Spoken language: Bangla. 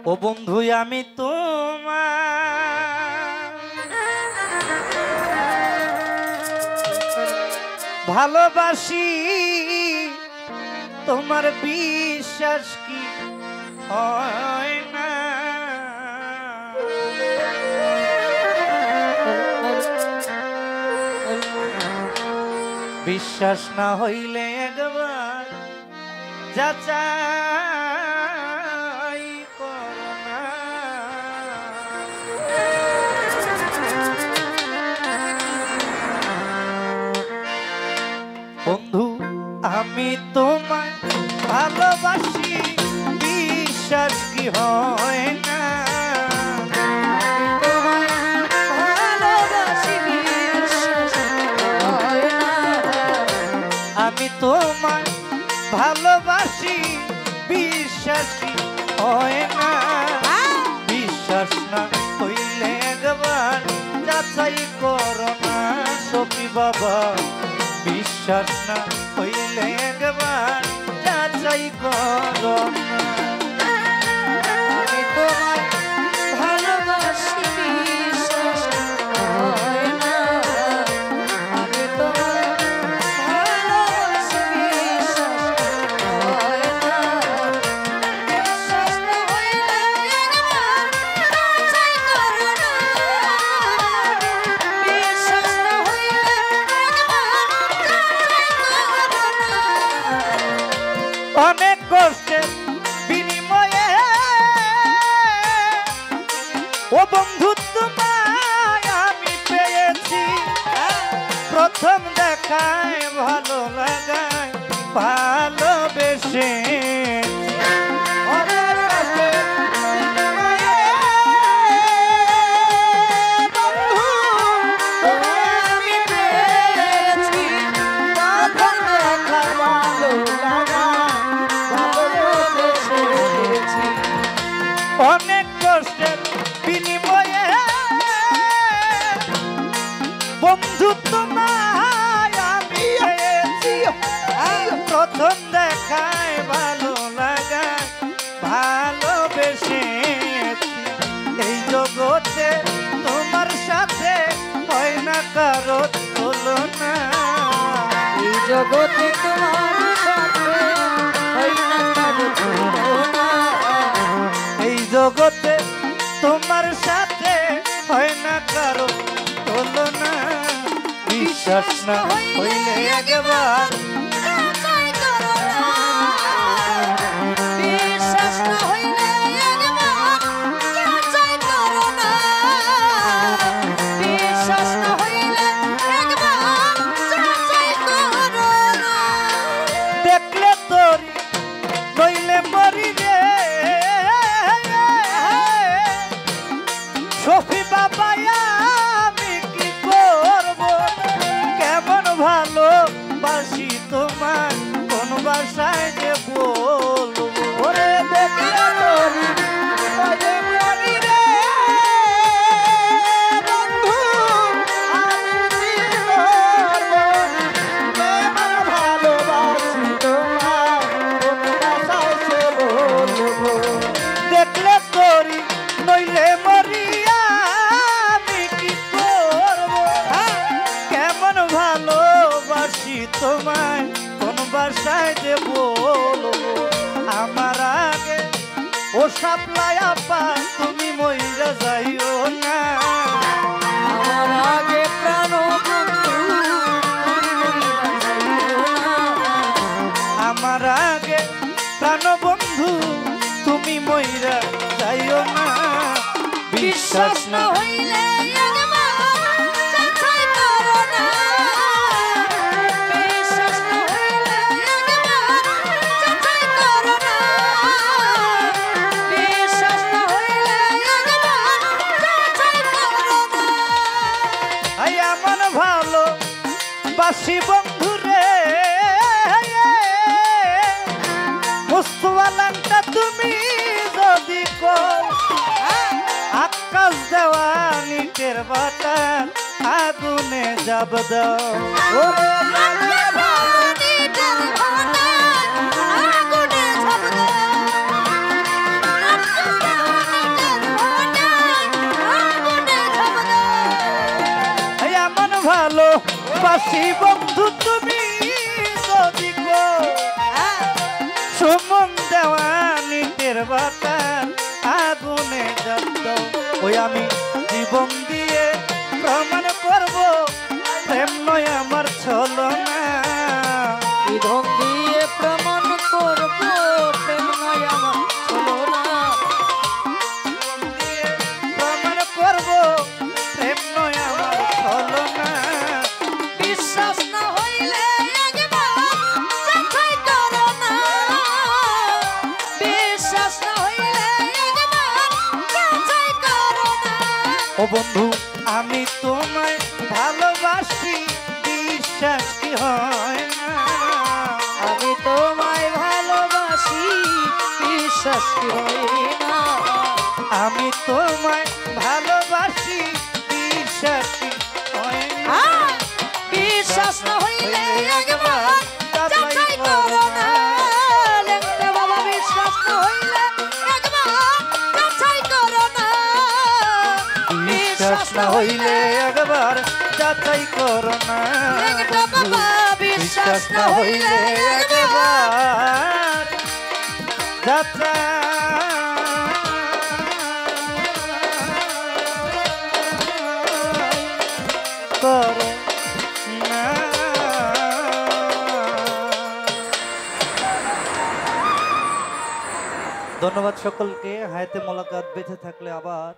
ও বন্ধু আমি তোমার ভালোবাসি, তোমার বিশ্বাস কি হয় না? বিশ্বাস না হইলে একবার যাচাই করো না। বন্ধু আমি তোমায় ভালোবাসি, বিশ্বাস কি হয় না? আমি তোমায় ভালোবাসি, বিশ্বাস কি হয় না? বিশ্বাস না হইলে একবার যাচাই করো না সখী বাবা। বিশ্বাস না হইলে একবার যাচাই করো না। আমি তোমায় ভালোবাসি, বিশ্বাস হয় না। আমি তোমায় ভালোবাসি, বিশ্বাস হয় না। বিশ্বাস না হইলে একবার যাচাই করো না। বিশ্বাস না হইলে অনেক কষ্টের বিনিময়ে ও বন্ধু তোমায় আমি পেয়েছি। প্রথম দেখায় ভালো লাগায় ভালোবেসে অনেক কষ্টের বিনিময়ে বন্ধু তোমায় আমি পেয়েছি। প্রথম দেখায় ভালো লাগায় ভালোবেসেছি। এই জগতে তোমার সাথে হয় না কারো তুলনা। এই জগতে তোমার সাথে হয় না কারো তুলনা। এই জগতে তোমার সাথে হয় না কারো তুলনা। বিশ্বাস না হইলে একবার যাচাই করো না। বিশ্বাস না হইলে একবার যাচাই করো না। বিশ্বাস না হইলে একবার যাচাই করো না। দেখলে তোরি নইলে মরি রে সখী বাবা। আমি কি করব, কেমন ভালোবাসি তোমার, কোন ভাষায় যে বলবো? ওরে দেখলে তোরি নইলে মরি রে বন্ধু, আমি কি করব, কেমন ভালোবাসি তোমার, কোন ভাষায় যে বলবো? দেখলে তোরি নইলে মরিয়া আমি কি করব, কেমন ভালোবাসি তোমায়, কোন ভাষায় যে বলবো? আমার আগে ও সাপলাই আপা তুমি মইরা যাইও না। আমার আগে প্রাণ বন্ধু আমার আগে প্রাণ বন্ধু তুমি মইরা যাইও না। বিশ্বাস না হইলে একবার যাচাই করো না। বিশ্বাস না হইলে একবার যাচাই করো না। বিশ্বাস না হইলে একবার যাচাই করো না। আই আমার ভালো বাসি বন্ধু রে মুস্তওয়ালানটা তুমি যদি কও আকাশ দেওয়ানি টের বাটার আগুনে যাব দাও। ওরে আগুনে বাসি বন্ধু তুমি যদি গো সুমন দেওয়ানিটের বাতান আগুনে জব্দ ওই আমি জীবন দিয়ে প্রমাণ করব প্রেম নয় আমার ছলনা জীবন দিয়ে প্রমাণ করব প্রেম নয় আমার ছলনা দিয়ে প্রমাণ করব প্রেম নয় আমার ছলনা বিশ্বাস না হইলে একবার যাচাই করো না বিশ্বাস না হইলে একবার যাচাই করো না ও বন্ধু আমি তোমায় ভালোবাসি বিশ্বাস কি হয় না আমি তোমায় ভালোবাসি বিশ্বাস কি হয় না আমি তোমায় ভালোবাসি বিশ্বাস কি হয় না বিশ্বাস না হইলে একবার যাচাই করো না লেঙ্গা বাবা বিশ্বাস না হইলে একবার যাচাই করো না বিশ্বাস না হইলে একবার যাচাই করো না লেঙ্গা বাবা বিশ্বাস না হইলে একবার যাচাই করো না। ধন্যবাদ সকলকে। হায়াতে মোলাকাত বেঁচে থাকলে আবার